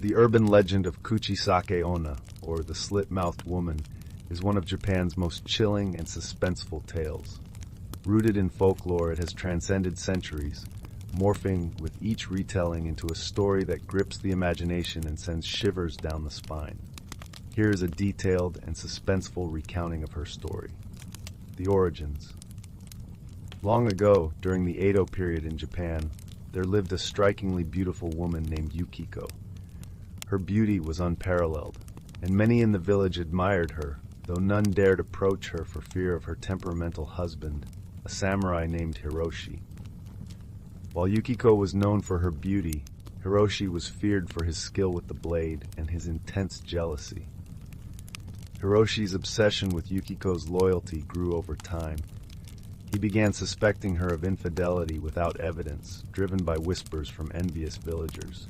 The urban legend of Kuchisake-Onna, or the Slit-Mouthed Woman, is one of Japan's most chilling and suspenseful tales. Rooted in folklore, it has transcended centuries, morphing with each retelling into a story that grips the imagination and sends shivers down the spine. Here is a detailed and suspenseful recounting of her story. The origins. Long ago, during the Edo period in Japan, there lived a strikingly beautiful woman named Yukiko. Her beauty was unparalleled, and many in the village admired her, though none dared approach her for fear of her temperamental husband, a samurai named Hiroshi. While Yukiko was known for her beauty, Hiroshi was feared for his skill with the blade and his intense jealousy. Hiroshi's obsession with Yukiko's loyalty grew over time. He began suspecting her of infidelity without evidence, driven by whispers from envious villagers.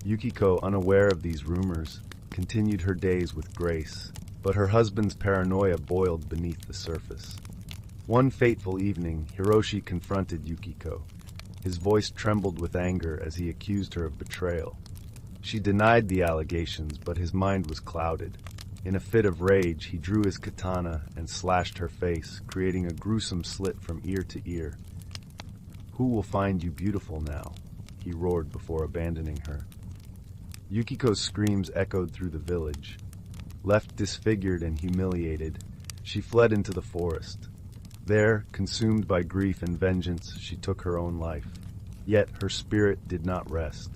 Yukiko, unaware of these rumors, continued her days with grace, but her husband's paranoia boiled beneath the surface. One fateful evening, Hiroshi confronted Yukiko. His voice trembled with anger as he accused her of betrayal. She denied the allegations, but his mind was clouded. In a fit of rage, he drew his katana and slashed her face, creating a gruesome slit from ear to ear. "Who will find you beautiful now?" he roared before abandoning her. Yukiko's screams echoed through the village. Left disfigured and humiliated, she fled into the forest. There, consumed by grief and vengeance, she took her own life. Yet her spirit did not rest.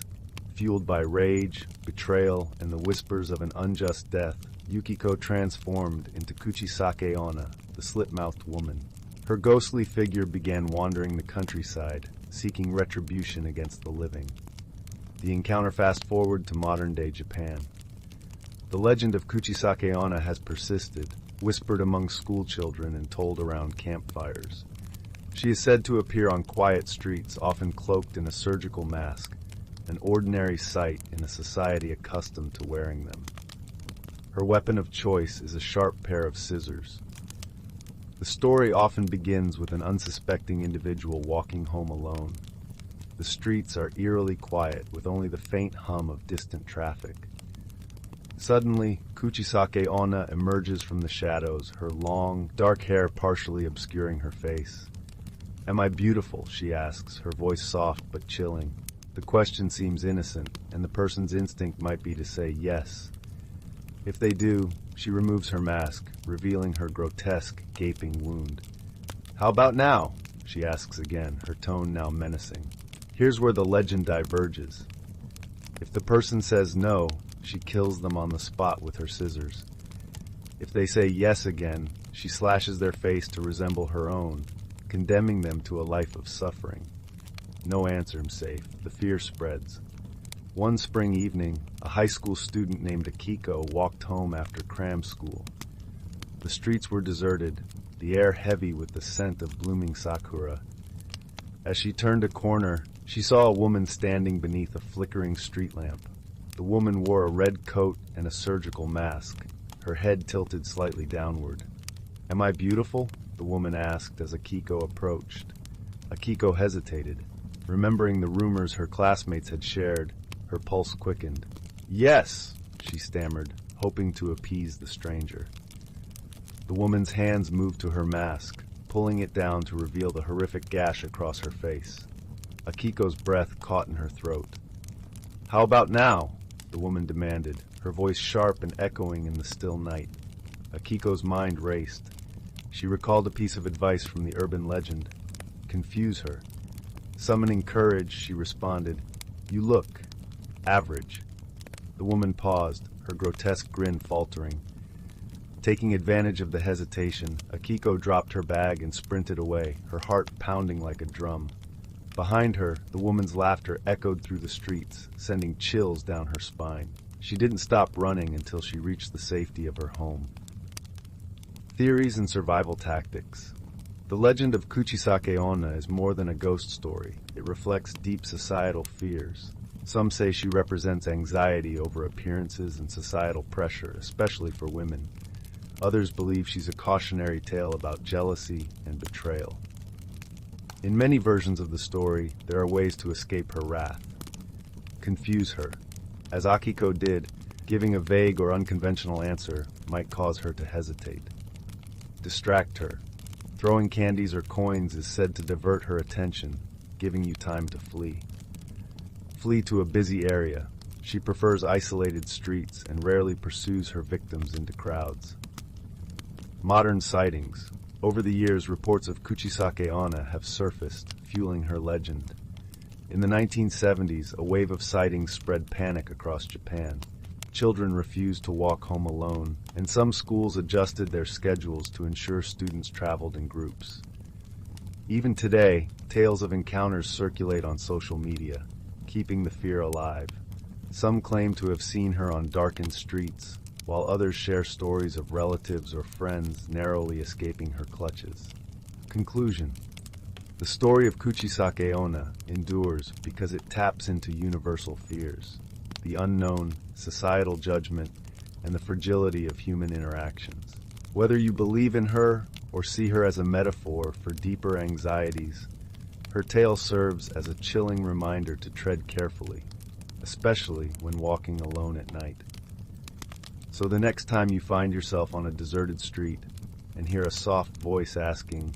Fueled by rage, betrayal, and the whispers of an unjust death, Yukiko transformed into Kuchisake-Onna, the slit-mouthed woman. Her ghostly figure began wandering the countryside, seeking retribution against the living. The encounter fast-forward to modern-day Japan. The legend of Kuchisake-Onna has persisted, whispered among schoolchildren and told around campfires. She is said to appear on quiet streets, often cloaked in a surgical mask, an ordinary sight in a society accustomed to wearing them. Her weapon of choice is a sharp pair of scissors. The story often begins with an unsuspecting individual walking home alone. The streets are eerily quiet, with only the faint hum of distant traffic. Suddenly, Kuchisake-Onna emerges from the shadows, her long, dark hair partially obscuring her face. "Am I beautiful?" she asks, her voice soft but chilling. The question seems innocent, and the person's instinct might be to say yes. If they do, she removes her mask, revealing her grotesque, gaping wound. "How about now?" she asks again, her tone now menacing. Here's where the legend diverges. If the person says no, she kills them on the spot with her scissors. If they say yes again, she slashes their face to resemble her own, condemning them to a life of suffering. No answer safe. The fear spreads. One spring evening, a high school student named Akiko walked home after cram school. The streets were deserted, the air heavy with the scent of blooming sakura. As she turned a corner, she saw a woman standing beneath a flickering street lamp. The woman wore a red coat and a surgical mask, her head tilted slightly downward. "Am I beautiful?" the woman asked as Akiko approached. Akiko hesitated. Remembering the rumors her classmates had shared, her pulse quickened. "Yes," she stammered, hoping to appease the stranger. The woman's hands moved to her mask, pulling it down to reveal the horrific gash across her face. Akiko's breath caught in her throat. "How about now?" the woman demanded, her voice sharp and echoing in the still night. Akiko's mind raced. She recalled a piece of advice from the urban legend. Confuse her. Summoning courage, she responded, "You look average." The woman paused, her grotesque grin faltering. Taking advantage of the hesitation, Akiko dropped her bag and sprinted away, her heart pounding like a drum. Behind her, the woman's laughter echoed through the streets, sending chills down her spine. She didn't stop running until she reached the safety of her home. Theories and survival tactics. The legend of Kuchisake-Onna is more than a ghost story. It reflects deep societal fears. Some say she represents anxiety over appearances and societal pressure, especially for women. Others believe she's a cautionary tale about jealousy and betrayal. In many versions of the story, there are ways to escape her wrath. Confuse her. As Akiko did, giving a vague or unconventional answer might cause her to hesitate. Distract her. Throwing candies or coins is said to divert her attention, giving you time to flee. Flee to a busy area. She prefers isolated streets and rarely pursues her victims into crowds. Modern sightings. Over the years, reports of Kuchisake-Onna have surfaced, fueling her legend. In the 1970s, a wave of sightings spread panic across Japan. Children refused to walk home alone, and some schools adjusted their schedules to ensure students traveled in groups. Even today, tales of encounters circulate on social media, keeping the fear alive. Some claim to have seen her on darkened streets, while others share stories of relatives or friends narrowly escaping her clutches. Conclusion. The story of Kuchisake-Onna endures because it taps into universal fears, the unknown, societal judgment, and the fragility of human interactions. Whether you believe in her or see her as a metaphor for deeper anxieties, her tale serves as a chilling reminder to tread carefully, especially when walking alone at night. So the next time you find yourself on a deserted street and hear a soft voice asking,